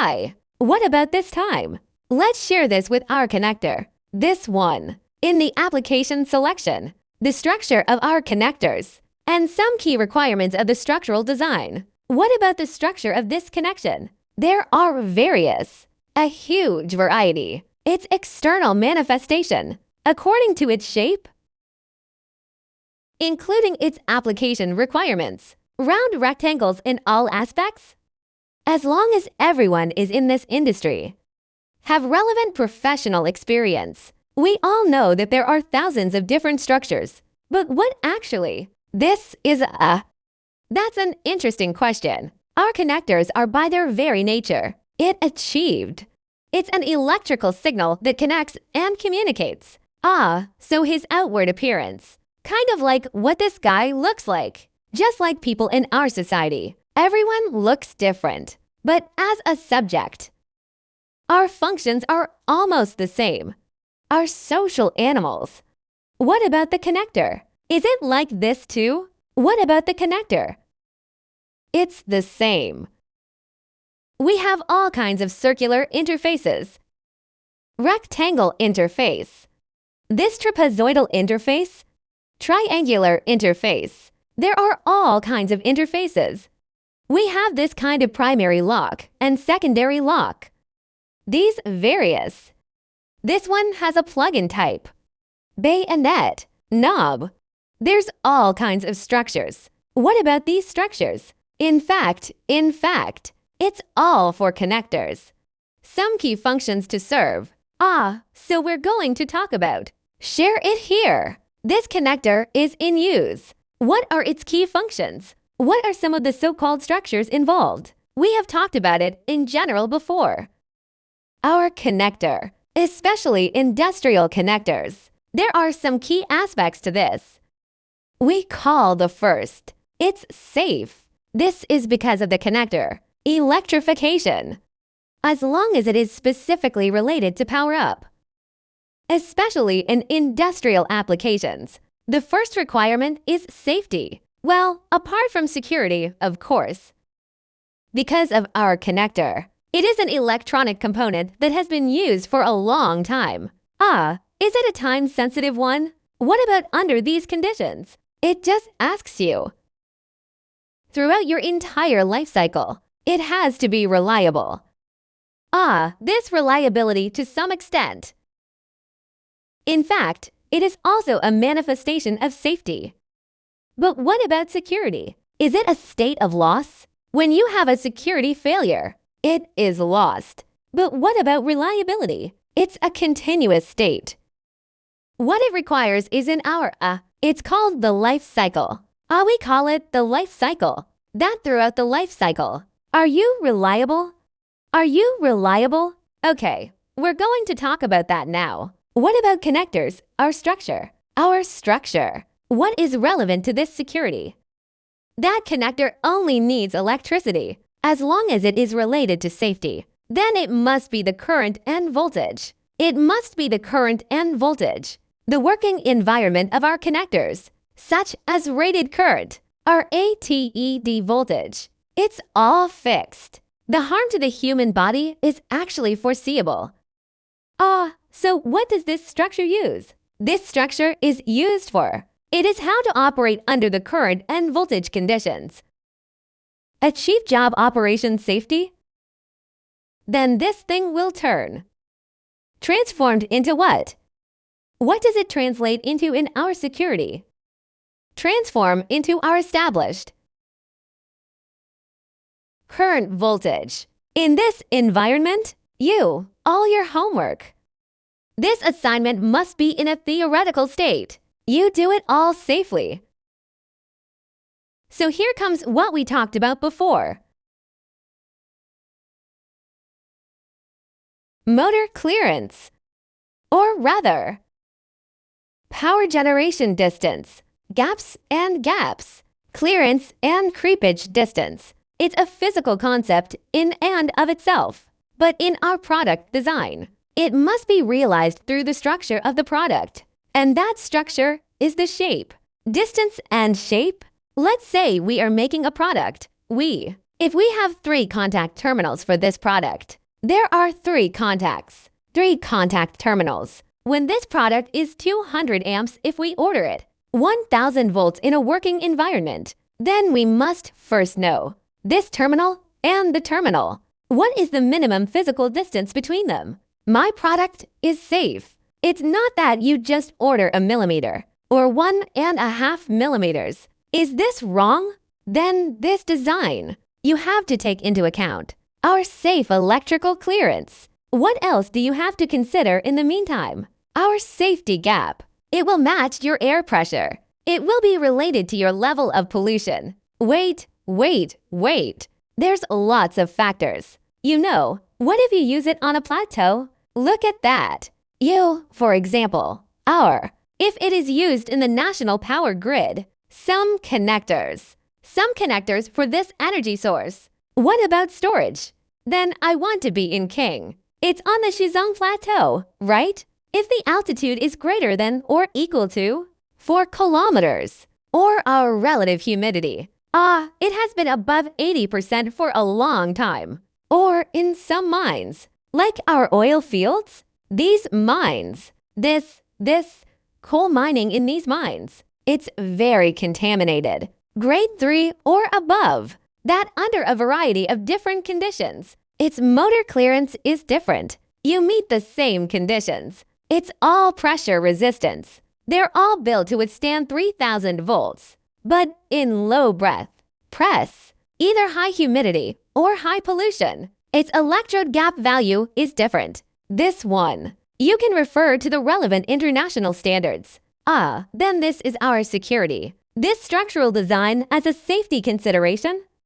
Why? What about this time? Let's share this with our connector. This one. In the application selection, the structure of our connectors, and some key requirements of the structural design. What about the structure of this connection? There are various, a huge variety. Its external manifestation, according to its shape, including its application requirements, round rectangles in all aspects. As long as everyone is in this industry, have relevant professional experience, we all know that there are thousands of different structures. But what actually? This is That's an interesting question. Our connectors are by their very nature. It's an electrical signal that connects and communicates. So his outward appearance. Kind of like what this guy looks like. Just like people in our society. Everyone looks different. But as a subject, our functions are almost the same. Are social animals. What about the connector? Is it like this too? What about the connector? It's the same. We have all kinds of circular interfaces. Rectangle interface. This trapezoidal interface. Triangular interface. There are all kinds of interfaces. We have this kind of primary lock and secondary lock. These various. This one has a plug-in type. Bayonet, knob. There's all kinds of structures. What about these structures? In fact, it's all for connectors. Some key functions to serve. So we're going to talk about. Share it here. This connector is in use. What are its key functions? What are some of the so-called structures involved? We have talked about it in general before. Our connector, especially industrial connectors. There are some key aspects to this. We call the first. It's safe. This is because of the connector. Electrification. As long as it is specifically related to power up. Especially in industrial applications, the first requirement is safety. Well, apart from security, of course. Because of our connector, it is an electronic component that has been used for a long time. Is it a time-sensitive one? What about under these conditions? It just asks you. Throughout your entire life cycle, it has to be reliable. This reliability to some extent. In fact, it is also a manifestation of safety. But what about security? Is it a state of loss? When you have a security failure, it is lost. But what about reliability? It's a continuous state. What it requires is in our it's called the life cycle. We call it the life cycle. That throughout the life cycle. Are you reliable? Are you reliable? Okay, we're going to talk about that now. What about connectors, our structure? Our structure. What is relevant to this security? That connector only needs electricity, as long as it is related to safety. Then it must be the current and voltage. It must be the current and voltage. The working environment of our connectors, such as rated current, our ATED voltage. It's all fixed. The harm to the human body is actually foreseeable. So what does this structure use? This structure is used for. It is how to operate under the current and voltage conditions. Achieve job operation safety? Then this thing will turn. Transformed into what? What does it translate into in our security? Transform into our established current voltage. In this environment, all your homework. This assignment must be in a theoretical state. You do it all safely. So here comes what we talked about before. Motor clearance, or rather, power generation distance, gaps and gaps, clearance and creepage distance. It's a physical concept in and of itself, but in our product design, it must be realized through the structure of the product. And that structure is the shape. Distance and shape. Let's say we are making a product. If we have 3 contact terminals for this product, there are 3 contacts, 3 contact terminals. When this product is 200 amps if we order it, 1000 volts in a working environment, then we must first know this terminal and the terminal. What is the minimum physical distance between them? My product is safe. It's not that you just order a millimeter or 1.5 millimeters. Is this wrong? Then this design. You have to take into account our safe electrical clearance. What else do you have to consider in the meantime? Our safety gap. It will match your air pressure. It will be related to your level of pollution. Wait. There's lots of factors. What if you use it on a plateau? Look at that. For example, if it is used in the national power grid, some connectors for this energy source. What about storage? Then I want to be in King. It's on the Shizong Plateau, right? If the altitude is greater than or equal to 4 kilometers, or our relative humidity, it has been above 80% for a long time. Or in some mines, like our oil fields, these mines, this coal mining in these mines, it's very contaminated. Grade 3 or above, that under a variety of different conditions. Its motor clearance is different. You meet the same conditions. It's all pressure resistance. They're all built to withstand 3000 volts, but in low press, either high humidity or high pollution. Its electrode gap value is different. This one, you can refer to the relevant international standards. Then this is our security. This structural design as a safety consideration,